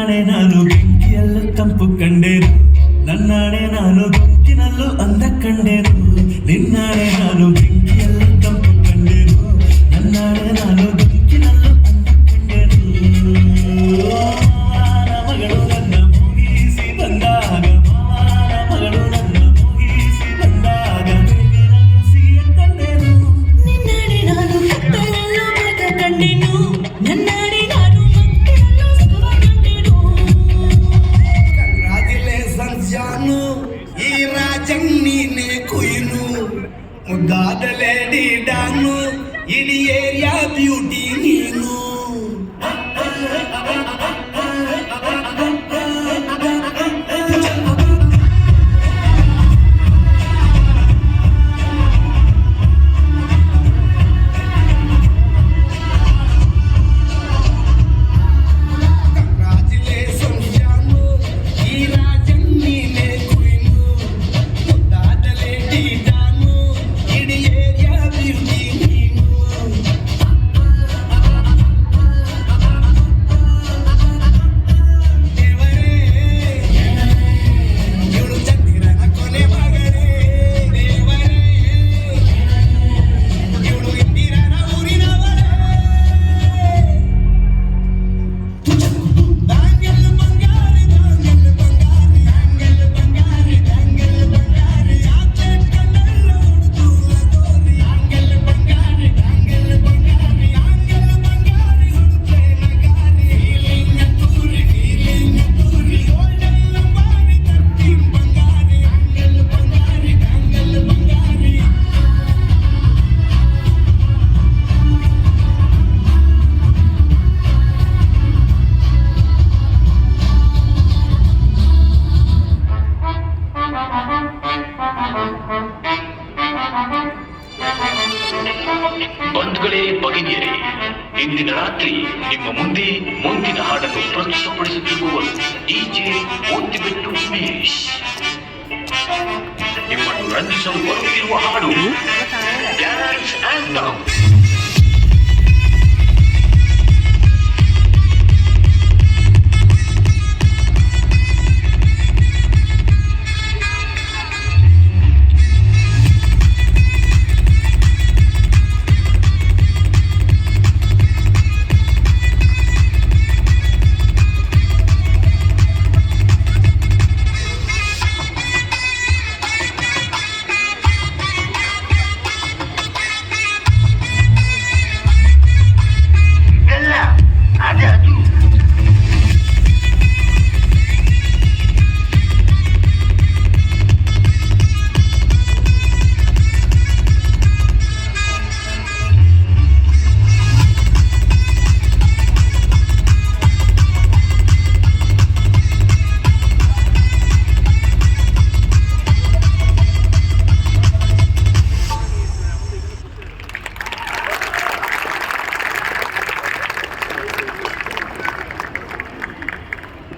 ನಿನ್ನಾಣೆ ನಾನು ಬೆಂಕಿಯಲ್ಲೂ ತಂಪು ಕಂಡೆನು, ನನ್ನಾಣೆ ನಾನು ಬೆಂಕಿನಲ್ಲೂ ಅಂದ ಕಂಡೆನು. ನಿನ್ನಾಣೆ ನಾನು ಬೆಂಕಿಯಲ್ಲೂ ತಂಪು ಕಂಡೆನು, ನನ್ನಾಣೆ ನಾನು ಬೆಂಕಿನಲ್ಲೂ ಅಂದ ಕಂಡೆನು. ಮಾವನ ಮಗಳು ನನ್ನ ಮುಗಿಸಿ ಬಂದಾಗ, ಮಾವನ ಮಗಳು ನನ್ನ ಮುಗಿಸಿ ಬಂದಾಗ ಬೇವಿನಲ್ಲೂ ಸಿಹಿಯ ಕಂಡೆನು. ನಿನ್ನಾಣೆ ನಾನು ಕತ್ತಲಲ್ಲೂ ಬೆಳಕ ಕಂಡೆನು, ನನ್ನಾಣೆ ನಾನು ಭಕ್ತಿಯಲ್ಲೂ ಸುಖವ ಕಂಡೆನು. ಕಂಗ್ರಾಚುಲೇಷನ್ಸ್ ಜಾನು, ಈ ರಾಜನ್ ನೀನೆ ಕುಯ್ನು, ಮುದ್ದಾದ ಲೇಡಿ ಡಾನು, ಇಡೀ ಏರಿಯಾ ಬ್ಯೂಟಿ ನೀನು. Congratulations ಜಾನು, ಈ ರಾಜನ್ ನೀನೆ ಕುಯ್ನು, ಮುದ್ದಾದ ಲೇಡಿ ಡಾನು, ಇಡೀ ಏರಿಯಾ ಬ್ಯೂಟಿ ನೀನು. ದೇವರೇ, ಇವಳು ಚಂದಿರನ ಕೊನೆ ಮಗನೇ. ದೇವರೇ, ಇವಳು ಇಂದಿರನ ಊರಿನವಳೇ. ದಾಂಗೆಲ್ ಬಂಗಾರಿ, ದಾಂಗೆಲ್ ಬಂಗಾರಿ, ದಾಂಗೆಲ್ ಬಂಗಾರಿ, ದಾಂಗೆಲ್ ಬಂಗಾರಿ, ಚಾಕ್ಲೇಟ್ ಕಣ್ಣೆಲ್ಲ ಹುಡುಗೂರ ಗೋರಿ. ದಾಂಗೆಲ್ ಬಂಗಾರಿ, ದಾಂಗೆಲ್ ಬಂಗಾರಿ, ದಾಂಗೆಲ್ ಬಂಗಾರಿ, ಹುಡುಗ್ರೆ ನಗಾರಿ. ಫೀಲಿಂಗ್ ತೂರಿ, ಫೀಲಿಂಗ್ ತೂರಿ, ಗೋಲ್ಡೆಲ್ಲ ಬಾರಿ ತರ್ತೀನ್ ಬಂಗಾರಿ. ದಾಂಗೆಲ್ ಬಂಗಾರಿ, ದಾಂಗೆಲ್ ಬಂಗಾರಿ. ಬಂಧುಗಳೇ, ಭಗಿನಿಯರೇ, ಇಂದಿನ ರಾತ್ರಿ ನಿಮ್ಮ ಮುಂದೆ ಮುಂದಿನ ಹಾಡನ್ನು ಪ್ರಸ್ತುತಪಡಿಸುತ್ತಿರುವವರು ಡಿಜೆ ಓತಿಬೆಟ್ಟು ಉಮೇಶ್. ನಿಮ್ಮನ್ನು ರಂಜಿಸಲು ಬರುತ್ತಿರುವ ಹಾಡು ಡ್ಯಾನ್ಸ್ ಆಂಥಮ್.